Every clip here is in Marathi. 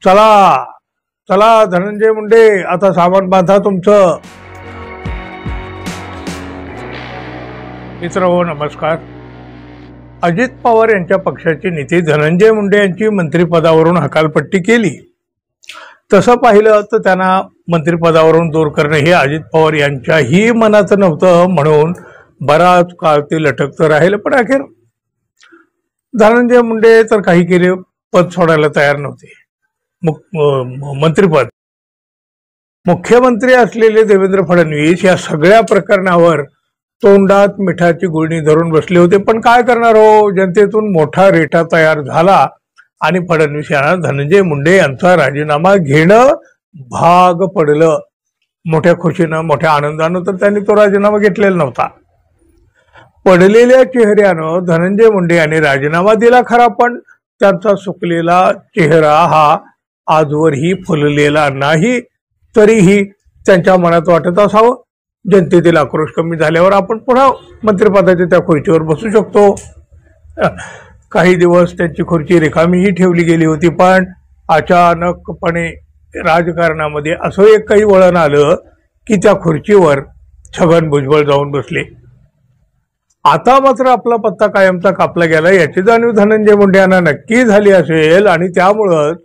चला चला धनंजय मुंडे, आता सामान बांधा तुमचं. मित्रहो नमस्कार. अजित पवार यांच्या पक्षाचे नेते धनंजय मुंडे यांची मंत्रिपदावरून हकालपट्टी केली. तसं पाहिलं तर त्यांना मंत्रिपदावरून दूर करणं हे अजित पवार यांच्याही मनात नव्हतं, म्हणून बराच काळ ते लटकतं राहिलं. पण अखेर धनंजय मुंडे तर काही केले, पद सोडायला तयार नव्हते. मंत्रिपद. मुख्यमंत्री असलेले देवेंद्र फडणवीस या सगळ्या प्रकरणावर तोंडात मिठाची गुळणी धरून बसले होते. पण काय करणार हो, जनतेतून मोठा रेटा तयार झाला आणि फडणवीस यांना धनंजय मुंडे यांचा राजीनामा घेणं भाग पडलं. मोठ्या खुशीनं, मोठ्या आनंदानं तर त्यांनी तो राजीनामा घेतलेला नव्हता. पडलेल्या चेहऱ्यानं धनंजय मुंडे यांनी राजीनामा दिला खरा, पण त्यांचा सुकलेला चेहरा हा आजवरही फुललेला नाही. तरीही त्यांच्या मनात वाटत असावं, जनतेतील आक्रोश कमी झाल्यावर आपण पुन्हा मंत्रिपदाच्या त्या खुर्चीवर बसू शकतो. काही दिवस त्यांची खुर्ची रिकामीही ठेवली गेली होती, पण अचानकपणे राजकारणामध्ये असं एक काही वळण आलं की त्या खुर्चीवर छगन भुजबळ जाऊन बसले. आता मात्र आपला पत्ता कायमचा कापला गेला याची जाणीव धनंजय मुंडे यांना नक्की झाली असेल, आणि त्यामुळंच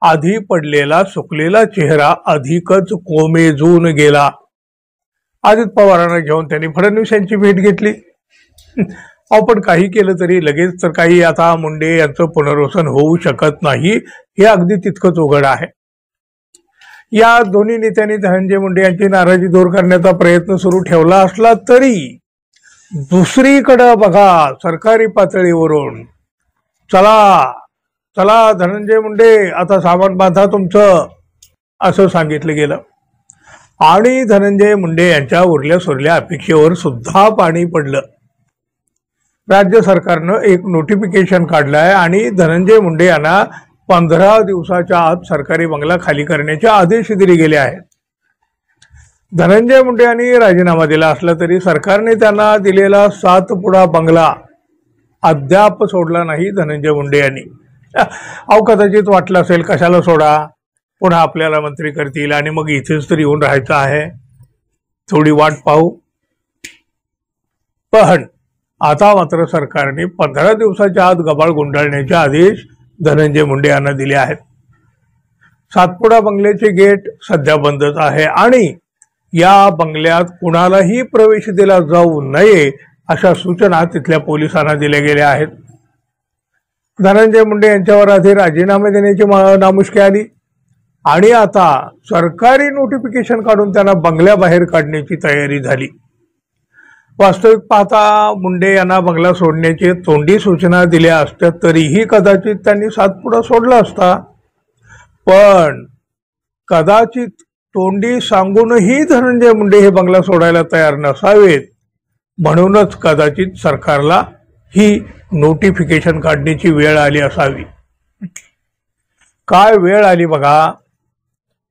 आधी पडलेला सुकलेला चेहरा अधिकच कोमेजून गेला. अजित पवारांना घेऊन त्यांनी फडणवीस यांची भेट घेतली. आपण काही केलं तरी लगेच तर काही आता मुंडे यांचं पुनर्वसन होऊ शकत नाही, हे अगदी तितकंच उघड आहे. या दोन्ही नेत्यांनी धनंजय मुंडे यांची नाराजी दूर करण्याचा प्रयत्न सुरू ठेवला असला तरी दुसरीकडे बघा, सरकारी पातळीवरून चला चला धनंजय मुंडे, आता सामान बांधा तुमचं, असं सांगितलं गेलं. आणि धनंजय मुंडे यांच्या उरल्या सुरल्या अपेक्षेवर सुद्धा पाणी पडलं. राज्य सरकारनं एक नोटिफिकेशन काढलंय आणि धनंजय मुंडे यांना 15 दिवसाच्या आत सरकारी बंगला खाली करण्याचे आदेश दिले गेले आहेत. धनंजय मुंडे यांनी राजीनामा दिला असला तरी सरकारने त्यांना दिलेला 7 पुडा बंगला अद्याप सोडला नाही धनंजय मुंडे यांनी. अहो, कदाचित वाटलं असेल कशाला सोडा, पुन्हा आपल्याला मंत्री करतील आणि मग इथेच तर येऊन राहायचं आहे, थोडी वाट पाहू. पण आता मात्र सरकारने 15 दिवसाच्या आत गबाळ गुंडाळण्याचे आदेश धनंजय मुंडे यांना दिले आहेत. 7पुडा बंगल्याचे गेट सध्या बंदच आहे आणि या बंगल्यात कुणालाही प्रवेश दिला जाऊ नये अशा सूचना तिथल्या पोलिसांना दिल्या गेल्या आहेत. धनंजय मुंडे यांच्यावर आधी राजीनामे देण्याची नामुष्की आली आणि आता सरकारी नोटिफिकेशन काढून त्यांना बंगल्याबाहेर काढण्याची तयारी झाली. वास्तविक पाहता मुंडे यांना बंगला सोडण्याची तोंडी सूचना दिल्या असत्या तरीही कदाचित त्यांनी 7 पुडा सोडला असता. पण कदाचित तोंडी सांगूनही धनंजय मुंडे हे बंगला सोडायला तयार नसावेत, म्हणूनच कदाचित सरकारला ही नोटिफिकेशन काढण्याची वेळ आली असावी. काय वेळ आली बघा.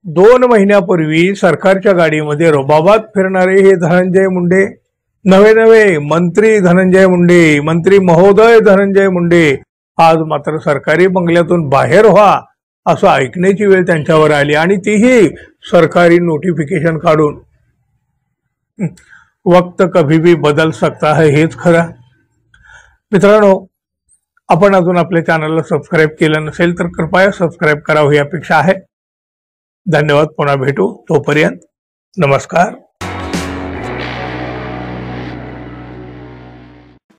2 महिन्यापूर्वी सरकारच्या गाडीमध्ये रुबाबात फिरणारे हे धनंजय मुंडे, नवे मंत्री धनंजय मुंडे, मंत्री महोदय धनंजय मुंडे, आज मात्र सरकारी बंगल्यातून बाहेर व्हा असं ऐकण्याची वेळ त्यांच्यावर आली, आणि तीही सरकारी नोटिफिकेशन काढून. वक्त कभी भी बदल सकता है, हेच खरं. मित्रांनो, आपण अजून आपल्या चॅनलला सबस्क्राईब केलं नसेल तर कृपया सबस्क्राईब करावं ही अपेक्षा आहे. धन्यवाद. पुन्हा भेटू. तोपर्यंत नमस्कार.